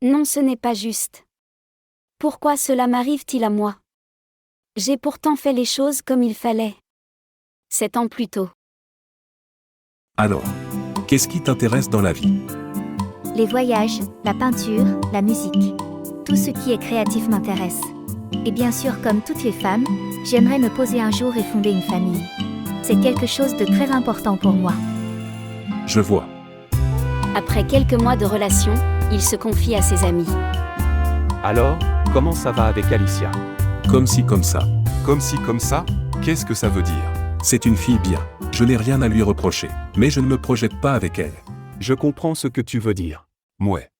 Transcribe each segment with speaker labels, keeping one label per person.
Speaker 1: Non, ce n'est pas juste. Pourquoi cela m'arrive-t-il à moi? J'ai pourtant fait les choses comme il fallait. 7 ans plus tôt.
Speaker 2: Alors, qu'est-ce qui t'intéresse dans la vie?
Speaker 3: Les voyages, la peinture, la musique. Tout ce qui est créatif m'intéresse. Et bien sûr, comme toutes les femmes, j'aimerais me poser un jour et fonder une famille. C'est quelque chose de très important pour moi.
Speaker 2: Je vois.
Speaker 1: Après quelques mois de relation, il se confie à ses amis.
Speaker 4: Alors, comment ça va avec Alicia?
Speaker 2: Comme si comme ça.
Speaker 4: Comme si comme ça? Qu'est-ce que ça veut dire?
Speaker 2: C'est une fille bien. Je n'ai rien à lui reprocher. Mais je ne me projette pas avec elle.
Speaker 4: Je comprends ce que tu veux dire. Mouais.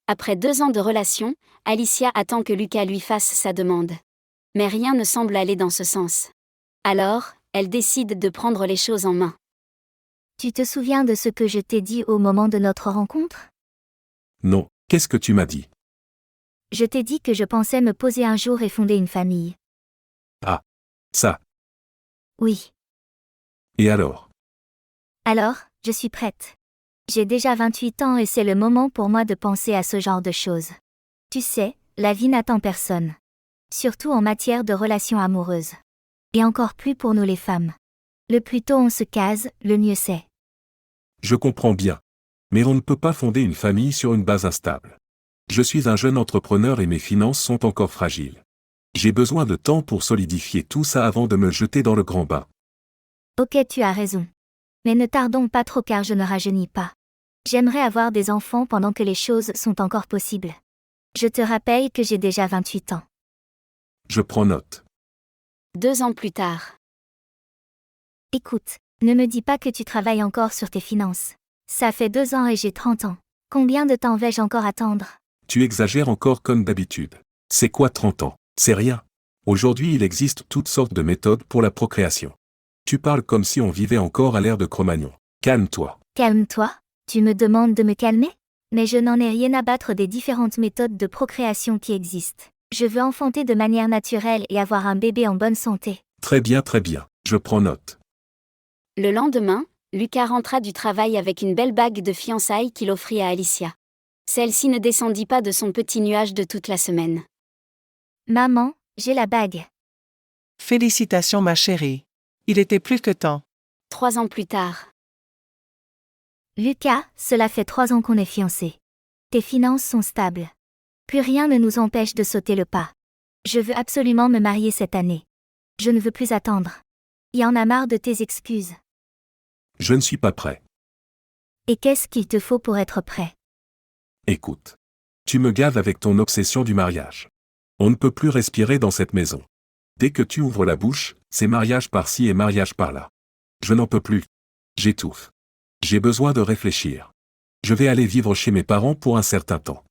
Speaker 1: Après 2 ans de relation, Alicia attend que Lucas lui fasse sa demande. Mais rien ne semble aller dans ce sens. Alors, elle décide de prendre les choses en main.
Speaker 3: Tu te souviens de ce que je t'ai dit au moment de notre rencontre?
Speaker 2: Non, qu'est-ce que tu m'as dit?
Speaker 3: Je t'ai dit que je pensais me poser un jour et fonder une famille.
Speaker 2: Ah, ça.
Speaker 3: Oui.
Speaker 2: Et alors?
Speaker 3: Alors, je suis prête. J'ai déjà 28 ans et c'est le moment pour moi de penser à ce genre de choses. Tu sais, la vie n'attend personne. Surtout en matière de relations amoureuses. Et encore plus pour nous les femmes. Le plus tôt on se case, le mieux c'est.
Speaker 2: Je comprends bien. Mais on ne peut pas fonder une famille sur une base instable. Je suis un jeune entrepreneur et mes finances sont encore fragiles. J'ai besoin de temps pour solidifier tout ça avant de me jeter dans le grand bain.
Speaker 3: Ok, tu as raison. Mais ne tardons pas trop car je ne rajeunis pas. J'aimerais avoir des enfants pendant que les choses sont encore possibles. Je te rappelle que j'ai déjà 28 ans.
Speaker 2: Je prends note.
Speaker 1: 2 ans plus tard.
Speaker 3: Écoute, ne me dis pas que tu travailles encore sur tes finances. Ça fait 2 ans et j'ai 30 ans. Combien de temps vais-je encore attendre?
Speaker 2: Tu exagères encore comme d'habitude. C'est quoi 30 ans? C'est rien. Aujourd'hui il existe toutes sortes de méthodes pour la procréation. Tu parles comme si on vivait encore à l'ère de Cro-Magnon. Calme-toi.
Speaker 3: Calme-toi? Tu me demandes de me calmer? Mais je n'en ai rien à battre des différentes méthodes de procréation qui existent. Je veux enfanter de manière naturelle et avoir un bébé en bonne santé.
Speaker 2: Très bien, je prends note.
Speaker 1: Le lendemain, Lucas rentra du travail avec une belle bague de fiançailles qu'il offrit à Alicia. Celle-ci ne descendit pas de son petit nuage de toute la semaine.
Speaker 3: Maman, j'ai la bague.
Speaker 5: Félicitations ma chérie. Il était plus que temps.
Speaker 1: 3 ans plus tard.
Speaker 3: Lucas, cela fait 3 ans qu'on est fiancés. Tes finances sont stables. Plus rien ne nous empêche de sauter le pas. Je veux absolument me marier cette année. Je ne veux plus attendre. Y en a marre de tes excuses.
Speaker 2: Je ne suis pas prêt.
Speaker 3: Et qu'est-ce qu'il te faut pour être prêt?
Speaker 2: Écoute. Tu me gaves avec ton obsession du mariage. On ne peut plus respirer dans cette maison. Dès que tu ouvres la bouche, c'est mariage par-ci et mariage par-là. Je n'en peux plus. J'étouffe. J'ai besoin de réfléchir. Je vais aller vivre chez mes parents pour un certain temps.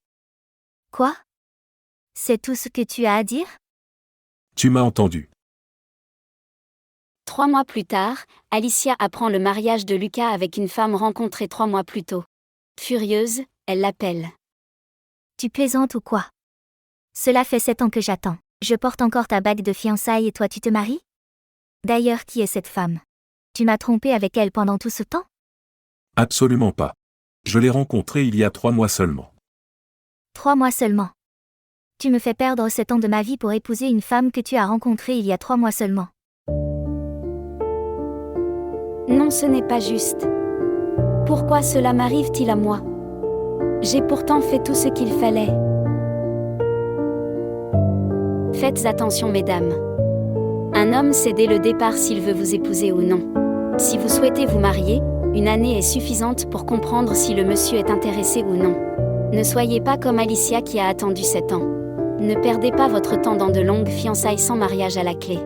Speaker 3: Quoi? C'est tout ce que tu as à dire?
Speaker 2: Tu m'as entendu.
Speaker 1: 3 mois plus tard, Alicia apprend le mariage de Lucas avec une femme rencontrée 3 mois plus tôt. Furieuse, elle l'appelle.
Speaker 3: Tu plaisantes ou quoi? Cela fait 7 ans que j'attends. Je porte encore ta bague de fiançailles et toi tu te maries? D'ailleurs, qui est cette femme? Tu m'as trompé avec elle pendant tout ce temps?
Speaker 2: Absolument pas. Je l'ai rencontrée il y a 3 mois seulement.
Speaker 3: 3 mois seulement. Tu me fais perdre 7 ans de ma vie pour épouser une femme que tu as rencontrée il y a 3 mois seulement.
Speaker 1: Non, ce n'est pas juste. Pourquoi cela m'arrive-t-il à moi? J'ai pourtant fait tout ce qu'il fallait. Faites attention mesdames. Un homme sait dès le départ s'il veut vous épouser ou non. Si vous souhaitez vous marier, une année est suffisante pour comprendre si le monsieur est intéressé ou non. Ne soyez pas comme Alicia qui a attendu 7 ans. Ne perdez pas votre temps dans de longues fiançailles sans mariage à la clé.